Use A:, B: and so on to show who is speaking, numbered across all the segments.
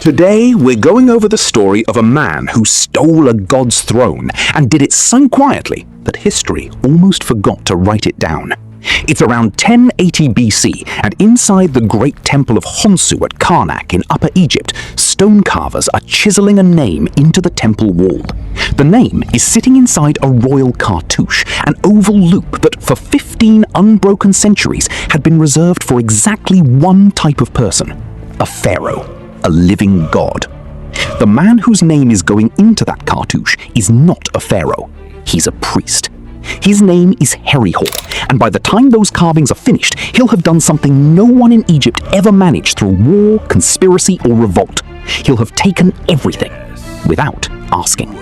A: Today, we're going over the story of a man who stole a god's throne and did it so quietly that history almost forgot to write it down. It's around 1080 BC, and inside the great temple of Khonsu at Karnak in Upper Egypt, stone carvers are chiseling a name into the temple wall. The name is sitting inside a royal cartouche, an oval loop that for 15 unbroken centuries had been reserved for exactly one type of person: a pharaoh. A living god. The man whose name is going into that cartouche is not a pharaoh. He's a priest. His name is Herihor, and by the time those carvings are finished, he'll have done something no one in Egypt ever managed through war, conspiracy, or revolt. He'll have taken everything without asking.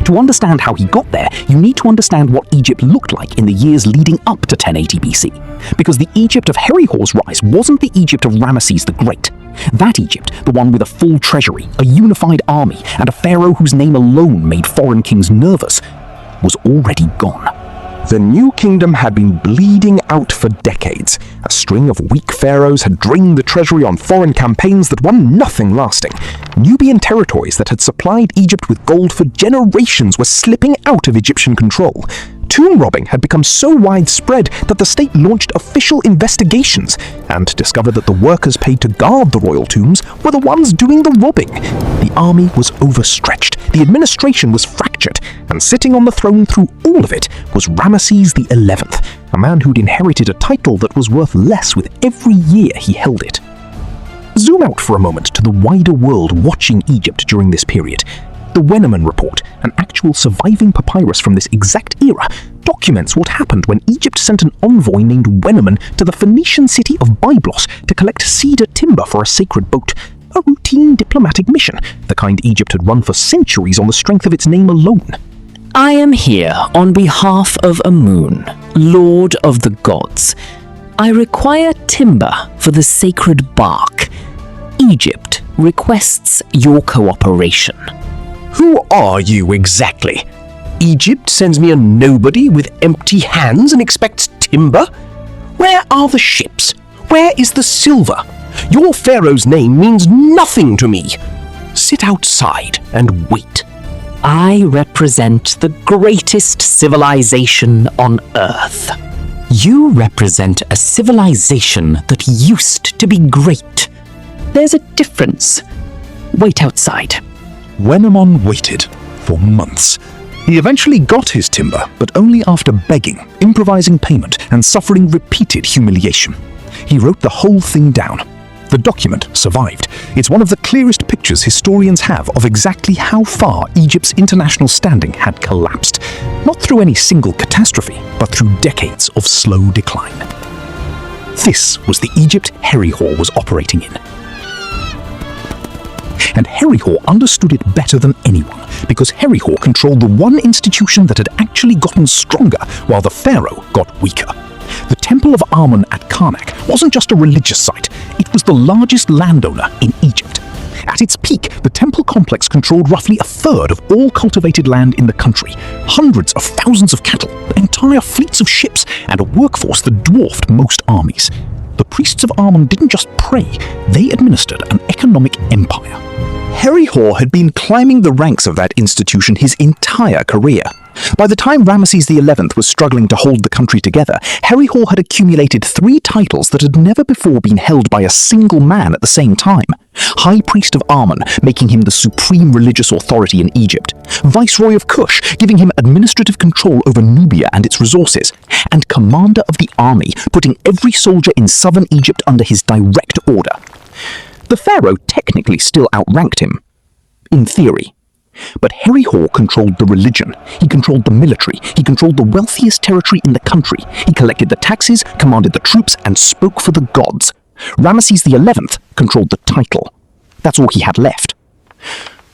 A: To understand how he got there, you need to understand what Egypt looked like in the years leading up to 1080 BC. Because the Egypt of Herihor's rise wasn't the Egypt of Ramesses the Great. That Egypt, the one with a full treasury, a unified army, and a pharaoh whose name alone made foreign kings nervous, was already gone.
B: The new kingdom had been bleeding out for decades. A string of weak pharaohs had drained the treasury on foreign campaigns that won nothing lasting. Nubian territories that had supplied Egypt with gold for generations were slipping out of Egyptian control. Tomb robbing had become so widespread that the state launched official investigations and discovered that the workers paid to guard the royal tombs were the ones doing the robbing. The army was overstretched, the administration was fractured, and sitting on the throne through all of it was Ramesses XI, a man who'd inherited a title that was worth less with every year he held it. Zoom out for a moment to the wider world watching Egypt during this period. The Weneman Report, an actual surviving papyrus from this exact era, documents what happened when Egypt sent an envoy named Weneman to the Phoenician city of Byblos to collect cedar timber for a sacred boat. A routine diplomatic mission, the kind Egypt had run for centuries on the strength of its name alone.
C: I am here on behalf of Amun, Lord of the Gods. I require timber for the sacred bark. Egypt requests your cooperation.
D: Who are you exactly? Egypt sends me a nobody with empty hands and expects timber? Where are the ships? Where is the silver? Your pharaoh's name means nothing to me. Sit outside and wait.
C: I represent the greatest civilization on Earth. You represent a civilization that used to be great. There's a difference. Wait outside.
A: Weneman waited for months. He eventually got his timber, but only after begging, improvising payment, and suffering repeated humiliation. He wrote the whole thing down. The document survived. It's one of the clearest pictures historians have of exactly how far Egypt's international standing had collapsed. Not through any single catastrophe, but through decades of slow decline. This was the Egypt Herihor was operating in. And Herihor understood it better than anyone, because Herihor controlled the one institution that had actually gotten stronger while the pharaoh got weaker. The Temple of Amun at Karnak wasn't just a religious site, it was the largest landowner in Egypt. At its peak, the temple complex controlled roughly a third of all cultivated land in the country, hundreds of thousands of cattle, entire fleets of ships, and a workforce that dwarfed most armies. The priests of Amun didn't just pray, they administered an economic empire. Herihor had been climbing the ranks of that institution his entire career. By the time Ramesses XI was struggling to hold the country together, Herihor had accumulated 3 titles that had never before been held by a single man at the same time. High Priest of Amun, making him the supreme religious authority in Egypt. Viceroy of Kush, giving him administrative control over Nubia and its resources. And Commander of the Army, putting every soldier in southern Egypt under his direct order. The pharaoh technically still outranked him. In theory. But Herihor controlled the religion, he controlled the military, he controlled the wealthiest territory in the country, he collected the taxes, commanded the troops, and spoke for the gods. Ramesses XI controlled the title. That's all he had left.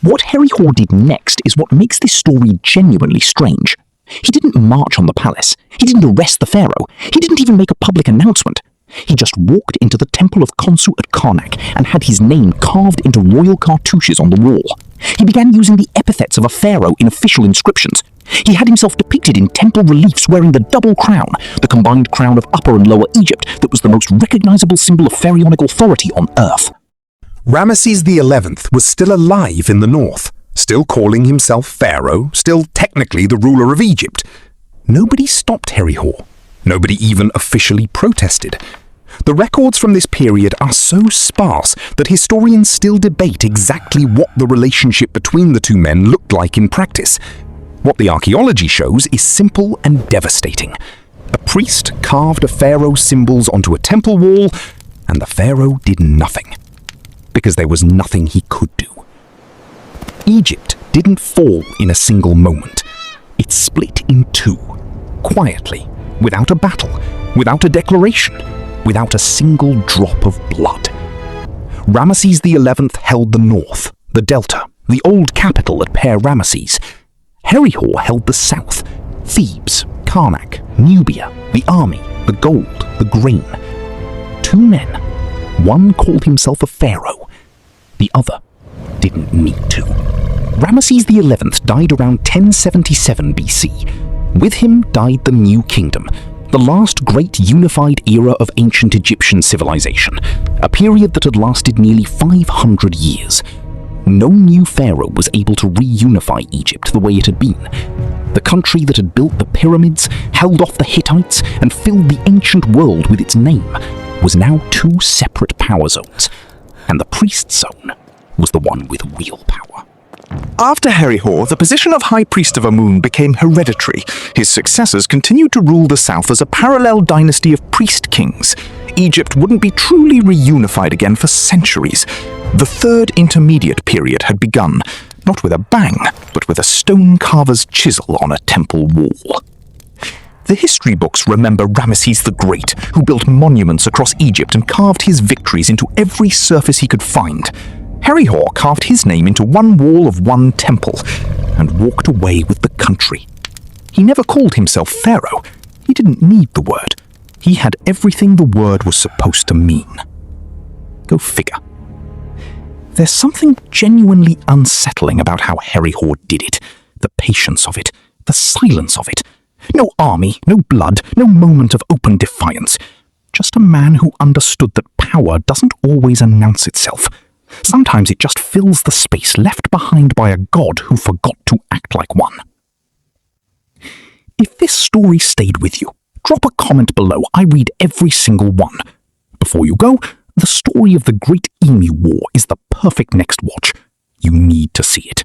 A: What Herihor did next is what makes this story genuinely strange. He didn't march on the palace, he didn't arrest the pharaoh, he didn't even make a public announcement. He just walked into the temple of Khonsu at Karnak and had his name carved into royal cartouches on the wall. He began using the epithets of a pharaoh in official inscriptions. He had himself depicted in temple reliefs wearing the double crown, the combined crown of Upper and Lower Egypt that was the most recognizable symbol of pharaonic authority on Earth.
B: Ramesses XI was still alive in the north, still calling himself Pharaoh, still technically the ruler of Egypt. Nobody stopped Herihor. Nobody even officially protested. The records from this period are so sparse that historians still debate exactly what the relationship between the two men looked like in practice. What the archaeology shows is simple and devastating. A priest carved a pharaoh's symbols onto a temple wall, and the pharaoh did nothing, because there was nothing he could do. Egypt didn't fall in a single moment. It split in two, quietly, without a battle, without a declaration, without a single drop of blood. Ramesses XI held the north, the delta, the old capital at Ramesses. Herihor held the south, Thebes, Karnak, Nubia, the army, the gold, the grain. Two men. One called himself a pharaoh. The other didn't need to. Ramesses XI died around 1077 BC. With him died the New Kingdom, the last great unified era of ancient Egyptian civilization, a period that had lasted nearly 500 years. No new pharaoh was able to reunify Egypt the way it had been. The country that had built the pyramids, held off the Hittites, and filled the ancient world with its name was now two separate power zones, and the priest's zone was the one with real power.
E: After Herihor, the position of High Priest of Amun became hereditary. His successors continued to rule the south as a parallel dynasty of priest-kings. Egypt wouldn't be truly reunified again for centuries. The third intermediate period had begun, not with a bang, but with a stone carver's chisel on a temple wall. The history books remember Ramesses the Great, who built monuments across Egypt and carved his victories into every surface he could find. Herihor carved his name into one wall of one temple and walked away with the country. He never called himself Pharaoh. He didn't need the word. He had everything the word was supposed to mean. Go figure. There's something genuinely unsettling about how Herihor did it, the patience of it, the silence of it. No army, no blood, no moment of open defiance. Just a man who understood that power doesn't always announce itself. Sometimes it just fills the space left behind by a god who forgot to act like one. If this story stayed with you, drop a comment below. I read every single one. Before you go, the story of the Great Emu War is the perfect next watch. You need to see it.